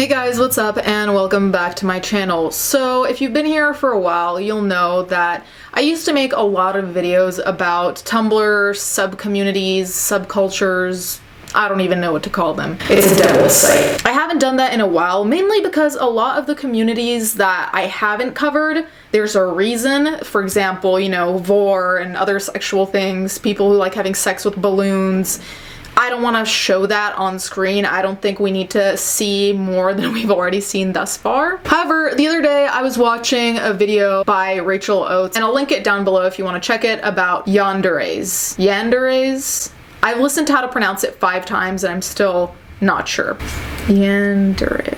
Hey guys, what's up and welcome back to my channel. So if you've been here for a while, you'll know that I used to make a lot of videos about Tumblr sub-communities, subcultures. I don't even know what to call them. It's a devil's site. I haven't done that in a while, mainly because a lot of the communities that I haven't covered, there's a reason. For example, you know, vor and other sexual things, people who like having sex with balloons. I don't want to show that on screen. I don't think we need to see more than we've already seen thus far. However, the other day I was watching a video by Rachel Oates, and I'll link it down below if you want to check it, about yanderes. Yanderes? I've listened to how to pronounce it 5 times and I'm still not sure. Yandere.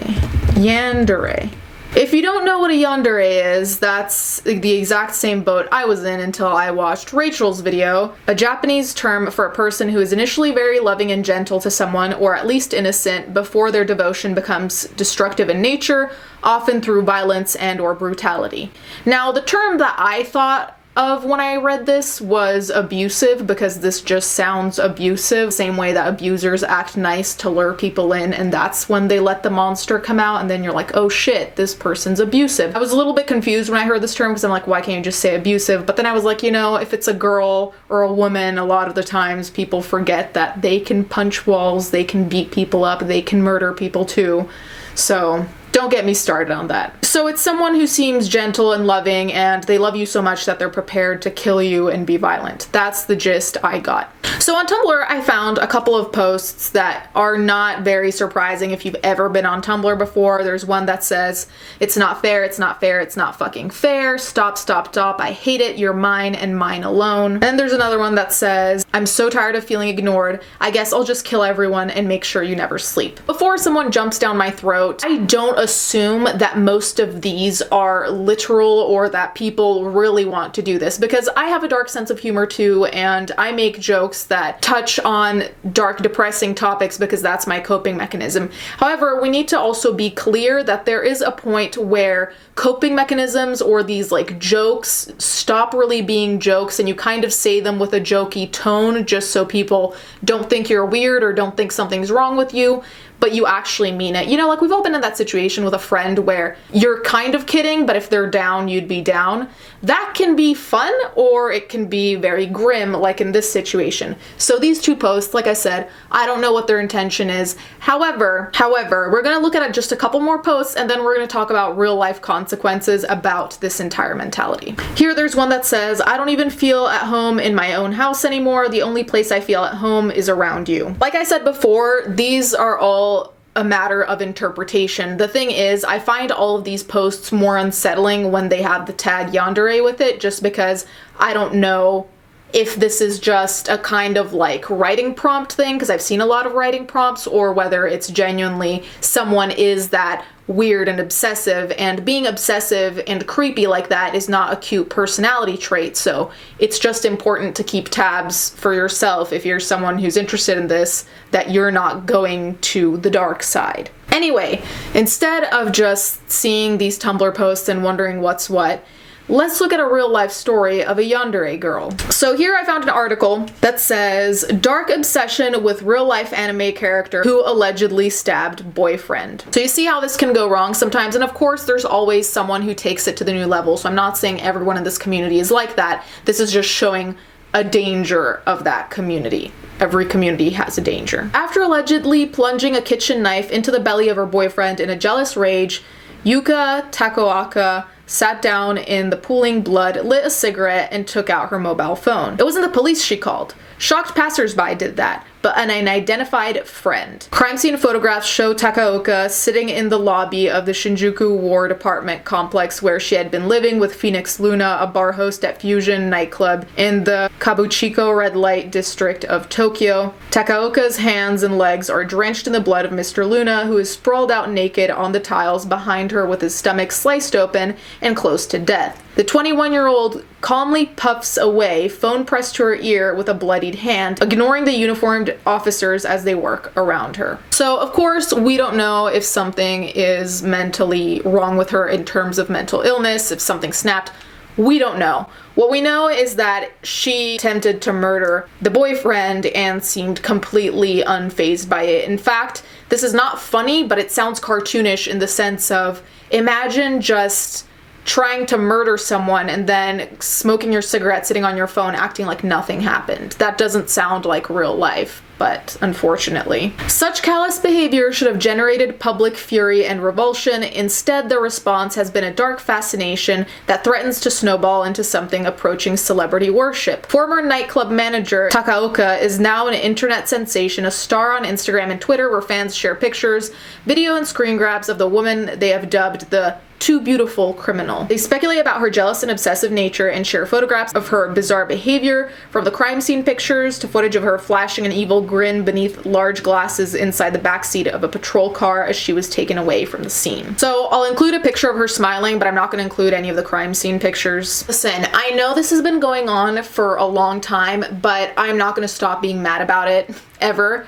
Yandere. If you don't know what a yandere is, that's the exact same boat I was in until I watched Rachel's video. A Japanese term for a person who is initially very loving and gentle to someone, or at least innocent, before their devotion becomes destructive in nature, often through violence and or brutality. Now, the term that I thought of when I read this was abusive, because this just sounds abusive, same way that abusers act nice to lure people in, and that's when they let the monster come out, and then you're like, oh shit, this person's abusive. I was a little bit confused when I heard this term, because I'm like, why can't you just say abusive? But then I was like, you know, if it's a girl or a woman, a lot of the times people forget that they can punch walls, they can beat people up, they can murder people too. So don't get me started on that. So it's someone who seems gentle and loving, and they love you so much that they're prepared to kill you and be violent. That's the gist I got. So on Tumblr, I found a couple of posts that are not very surprising if you've ever been on Tumblr before. There's one that says, "It's not fair, it's not fair, it's not fucking fair. Stop, stop, stop. I hate it. You're mine and mine alone." And there's another one that says, "I'm so tired of feeling ignored. I guess I'll just kill everyone and make sure you never sleep." Before someone jumps down my throat, I don't assume that most of these are literal or that people really want to do this, because I have a dark sense of humor too, and I make jokes that touch on dark, depressing topics because that's my coping mechanism. However, we need to also be clear that there is a point where coping mechanisms or these like jokes stop really being jokes, and you kind of say them with a jokey tone just so people don't think you're weird or don't think something's wrong with you, but you actually mean it. You know, like we've all been in that situation with a friend where you're kind of kidding, but if they're down, you'd be down. That can be fun, or it can be very grim, like in this situation. So these 2 posts, like I said, I don't know what their intention is. However, we're gonna look at just a couple more posts, and then we're gonna talk about real life consequences about this entire mentality. Here, there's one that says, "I don't even feel at home in my own house anymore. The only place I feel at home is around you." Like I said before, these are all a matter of interpretation. The thing is, I find all of these posts more unsettling when they have the tag yandere with it, just because I don't know if this is just a kind of like writing prompt thing, because I've seen a lot of writing prompts, or whether it's genuinely someone is that weird and obsessive, and being obsessive and creepy like that is not a cute personality trait. So it's just important to keep tabs for yourself if you're someone who's interested in this, that you're not going to the dark side. Anyway, instead of just seeing these Tumblr posts and wondering what's what, let's look at a real life story of a yandere girl. So here I found an article that says, "Dark obsession with real life anime character who allegedly stabbed boyfriend." So you see how this can go wrong sometimes, and of course there's always someone who takes it to the new level, so I'm not saying everyone in this community is like that. This is just showing a danger of that community. Every community has a danger. After allegedly plunging a kitchen knife into the belly of her boyfriend in a jealous rage, Yuka Takaoka sat down in the pooling blood, lit a cigarette, and took out her mobile phone. It wasn't the police she called. Shocked passersby did that, but an unidentified friend. Crime scene photographs show Takaoka sitting in the lobby of the Shinjuku Ward apartment complex where she had been living with Phoenix Luna, a bar host at Fusion nightclub in the Kabuchiko red light district of Tokyo. Takaoka's hands and legs are drenched in the blood of Mr. Luna, who is sprawled out naked on the tiles behind her with his stomach sliced open and close to death. The 21-year-old calmly puffs away, phone pressed to her ear with a bloodied hand, ignoring the uniformed officers as they work around her. So, of course, we don't know if something is mentally wrong with her in terms of mental illness, if something snapped. We don't know. What we know is that she attempted to murder the boyfriend and seemed completely unfazed by it. In fact, This is not funny, but it sounds cartoonish in the sense of, imagine just trying to murder someone and then smoking your cigarette, sitting on your phone, acting like nothing happened. That doesn't sound like real life, but unfortunately. Such callous behavior should have generated public fury and revulsion. Instead, the response has been a dark fascination that threatens to snowball into something approaching celebrity worship. Former nightclub manager Takaoka is now an internet sensation, a star on Instagram and Twitter, where fans share pictures, video, and screen grabs of the woman they have dubbed the too beautiful criminal. They speculate about her jealous and obsessive nature and share photographs of her bizarre behavior, from the crime scene pictures to footage of her flashing an evil grin beneath large glasses inside the backseat of a patrol car as she was taken away from the scene. So I'll include a picture of her smiling, but I'm not going to include any of the crime scene pictures. Listen, I know this has been going on for a long time, but I'm not going to stop being mad about it, ever.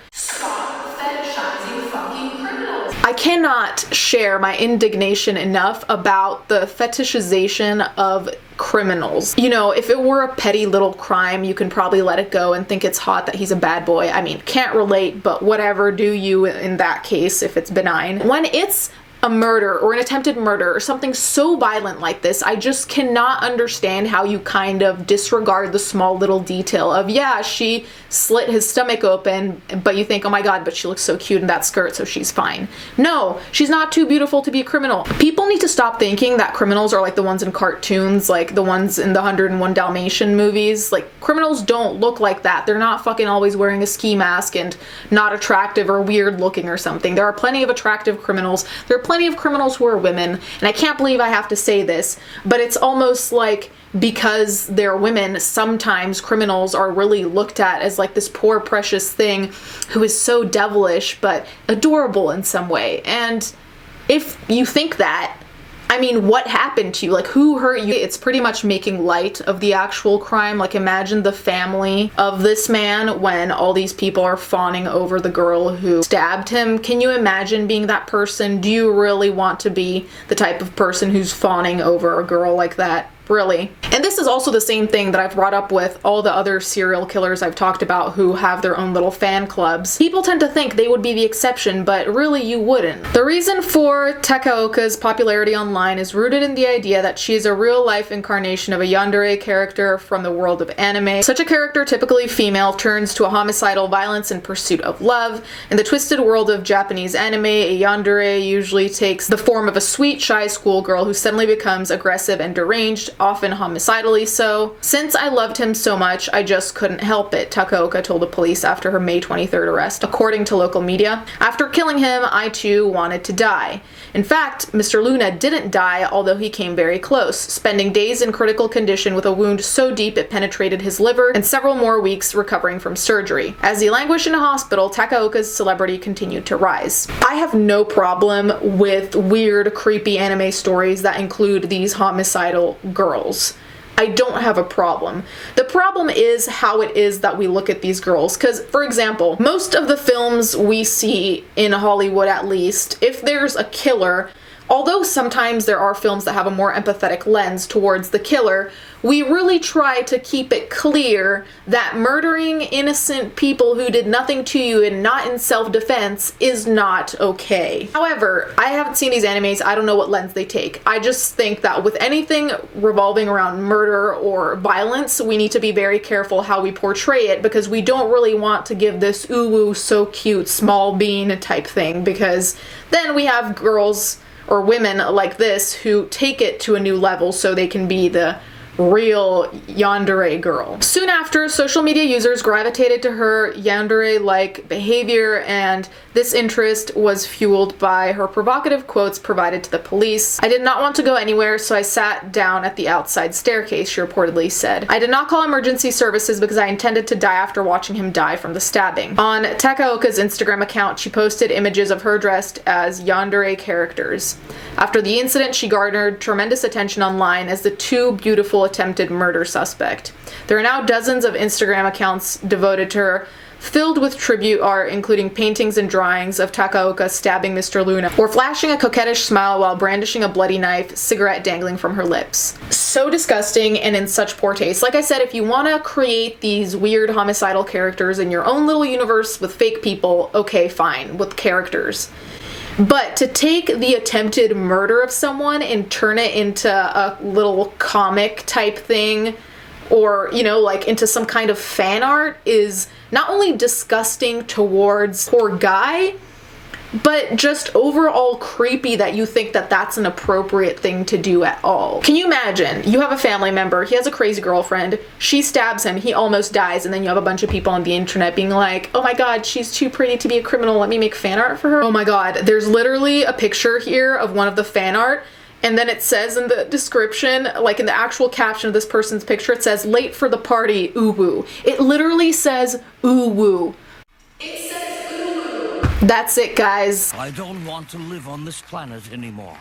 I cannot share my indignation enough about the fetishization of criminals. You know, if it were a petty little crime, you can probably let it go and think it's hot that he's a bad boy. I mean, can't relate, but whatever, do you in that case if it's benign. When it's a murder or an attempted murder or something so violent like this, I just cannot understand how you kind of disregard the small little detail of, yeah, she slit his stomach open, but you think, oh my god, but she looks so cute in that skirt, so she's fine. No, she's not too beautiful to be a criminal. People need to stop thinking that criminals are like the ones in cartoons, like the ones in the 101 Dalmatian movies. Like, criminals don't look like that. They're not fucking always wearing a ski mask and not attractive or weird looking or something. There are plenty of attractive criminals. There are plenty of criminals who are women, and I can't believe I have to say this, but it's almost like because they're women, sometimes criminals are really looked at as like this poor precious thing who is so devilish but adorable in some way. And if you think that, I mean, what happened to you? Like, who hurt you? It's pretty much making light of the actual crime. Like, imagine the family of this man when all these people are fawning over the girl who stabbed him. Can you imagine being that person? Do you really want to be the type of person who's fawning over a girl like that? Really. And this is also the same thing that I've brought up with all the other serial killers I've talked about who have their own little fan clubs. People tend to think they would be the exception, but really you wouldn't. The reason for Takaoka's popularity online is rooted in the idea that she is a real-life incarnation of a yandere character from the world of anime. Such a character, typically female, turns to a homicidal violence in pursuit of love. In the twisted world of Japanese anime, a yandere usually takes the form of a sweet, shy schoolgirl who suddenly becomes aggressive and deranged, often homicidally so. Since I loved him so much, I just couldn't help it, Takaoka told the police after her May 23rd arrest. According to local media, after killing him, I too wanted to die. In fact, Mr. Luna didn't die, although he came very close, spending days in critical condition with a wound so deep it penetrated his liver, and several more weeks recovering from surgery. As he languished in a hospital, Takaoka's celebrity continued to rise. I have no problem with weird, creepy anime stories that include these homicidal girls. I don't have a problem. The problem is how it is that we look at these girls. Because, for example, most of the films we see in Hollywood, at least, if there's a killer, although sometimes there are films that have a more empathetic lens towards the killer, we really try to keep it clear that murdering innocent people who did nothing to you and not in self-defense is not okay. However, I haven't seen these animes. I don't know what lens they take. I just think that with anything revolving around murder or violence, we need to be very careful how we portray it, because we don't really want to give this ooh-woo, so cute, small bean type thing, because then we have girls or women like this who take it to a new level so they can be the real yandere girl. Soon after, social media users gravitated to her yandere-like behavior, and this interest was fueled by her provocative quotes provided to the police. "I did not want to go anywhere, so I sat down at the outside staircase," she reportedly said. "I did not call emergency services because I intended to die after watching him die from the stabbing." On Takaoka's Instagram account, she posted images of her dressed as yandere characters. After the incident, she garnered tremendous attention online as the too beautiful attempted murder suspect. There are now dozens of Instagram accounts devoted to her, filled with tribute art, including paintings and drawings of Takaoka stabbing Mr. Luna, or flashing a coquettish smile while brandishing a bloody knife, cigarette dangling from her lips. So disgusting and in such poor taste. Like I said, if you want to create these weird homicidal characters in your own little universe with fake people, okay, fine, with characters. But to take the attempted murder of someone and turn it into a little comic type thing, or, you know, like into some kind of fan art, is not only disgusting towards poor guy, but just overall creepy that you think that that's an appropriate thing to do at all. Can you imagine? You have a family member, he has a crazy girlfriend, she stabs him, he almost dies, and then you have a bunch of people on the internet being like, oh my god, she's too pretty to be a criminal, let me make fan art for her. Oh my god, there's literally a picture here of one of the fan art, and then it says in the description, like in the actual caption of this person's picture, it says, late for the party, ooh woo. It literally says, ooh woo. It says that's it, guys. I don't want to live on this planet anymore.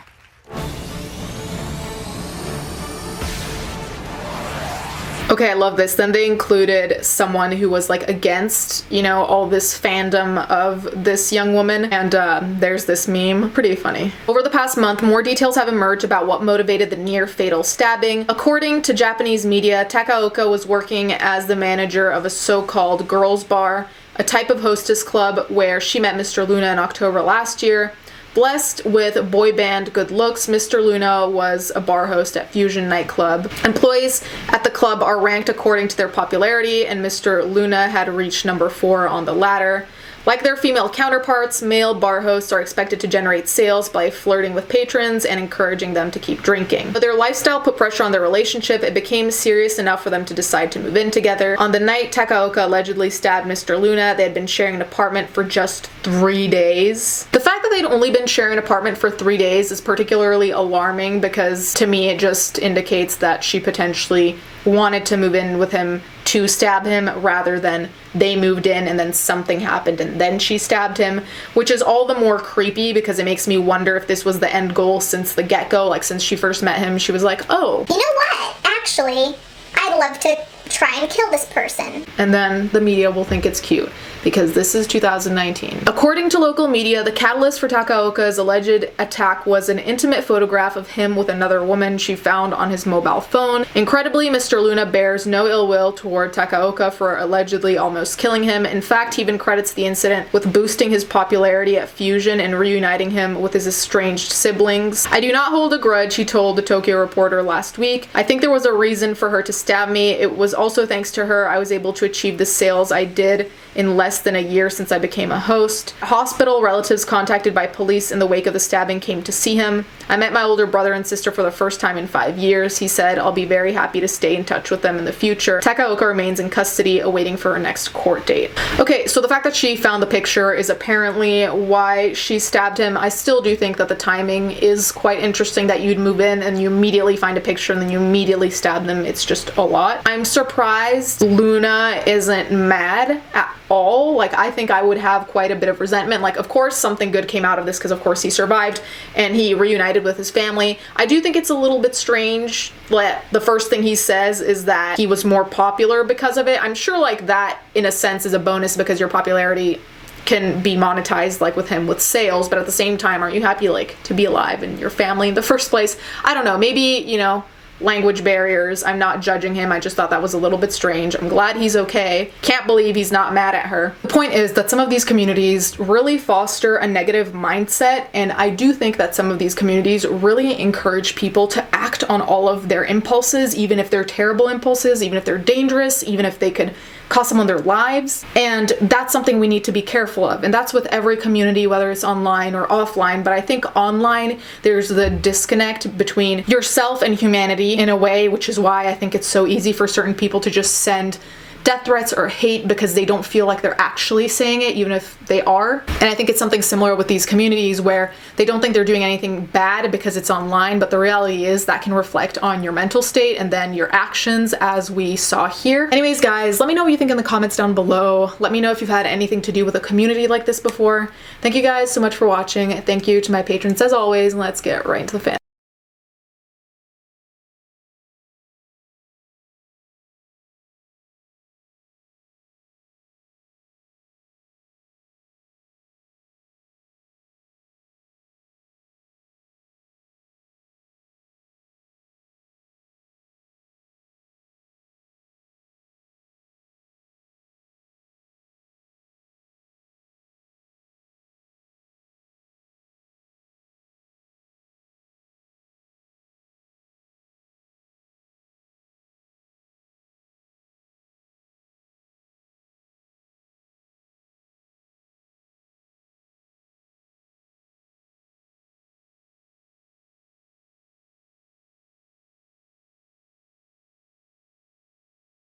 Okay, I love this. Then they included someone who was like against, you know, all this fandom of this young woman, and there's this meme. Pretty funny. Over the past month, more details have emerged about what motivated the near-fatal stabbing. According to Japanese media, Takaoka was working as the manager of a so-called girls' bar, a type of hostess club where she met Mr. Luna in October last year. Blessed with boy band good looks, Mr. Luna was a bar host at Fusion nightclub. Employees at the club are ranked according to their popularity, and Mr. Luna had reached number 4 on the ladder. Like their female counterparts, male bar hosts are expected to generate sales by flirting with patrons and encouraging them to keep drinking. But their lifestyle put pressure on their relationship. It became serious enough for them to decide to move in together. On the night Takaoka allegedly stabbed Mr. Luna, they had been sharing an apartment for just 3 days. The fact that they'd only been sharing an apartment for 3 days is particularly alarming, because to me it just indicates that she potentially wanted to move in with him to stab him, rather than they moved in and then something happened and then she stabbed him, which is all the more creepy because it makes me wonder if this was the end goal since the get-go. Like, since she first met him, she was like, oh, you know what? Actually, I'd love to try and kill this person. And then the media will think it's cute, because this is 2019. According to local media, the catalyst for Takaoka's alleged attack was an intimate photograph of him with another woman she found on his mobile phone. Incredibly, Mr. Luna bears no ill will toward Takaoka for allegedly almost killing him. In fact, he even credits the incident with boosting his popularity at Fusion and reuniting him with his estranged siblings. I do not hold a grudge, he told the Tokyo Reporter last week. I think there was a reason for her to stab me. It was also thanks to her I was able to achieve the sales I did in less than a year since I became a host. Hospital relatives contacted by police in the wake of the stabbing came to see him. I met my older brother and sister for the first time in 5 years. He said, I'll be very happy to stay in touch with them in the future. Takaoka remains in custody awaiting for her next court date. Okay, so the fact that she found the picture is apparently why she stabbed him. I still do think that the timing is quite interesting, that you'd move in and you immediately find a picture and then you immediately stab them. It's just a lot. I'm surprised Luna isn't mad at all. Like, I think I would have quite a bit of resentment. Like, of course something good came out of this, because of course he survived and he reunited with his family. I do think it's a little bit strange that the first thing he says is that he was more popular because of it. I'm sure like that in a sense is a bonus, because your popularity can be monetized, like with him with sales, but at the same time, aren't you happy like to be alive and your family in the first place? I don't know, maybe, you know, language barriers. I'm not judging him. I just thought that was a little bit strange. I'm glad he's okay. Can't believe he's not mad at her. The point is that some of these communities really foster a negative mindset, and I do think that some of these communities really encourage people to act on all of their impulses, even if they're terrible impulses, even if they're dangerous, even if they could cost someone their lives. And that's something we need to be careful of. And that's with every community, whether it's online or offline. But I think online, there's the disconnect between yourself and humanity in a way, which is why I think it's so easy for certain people to just send death threats or hate because they don't feel like they're actually saying it, even if they are. And I think it's something similar with these communities where they don't think they're doing anything bad because it's online, but the reality is that can reflect on your mental state and then your actions, as we saw here. Anyways, guys, let me know what you think in the comments down below. Let me know if you've had anything to do with a community like this before. Thank you guys so much for watching. Thank you to my patrons as always, and let's get right into the fan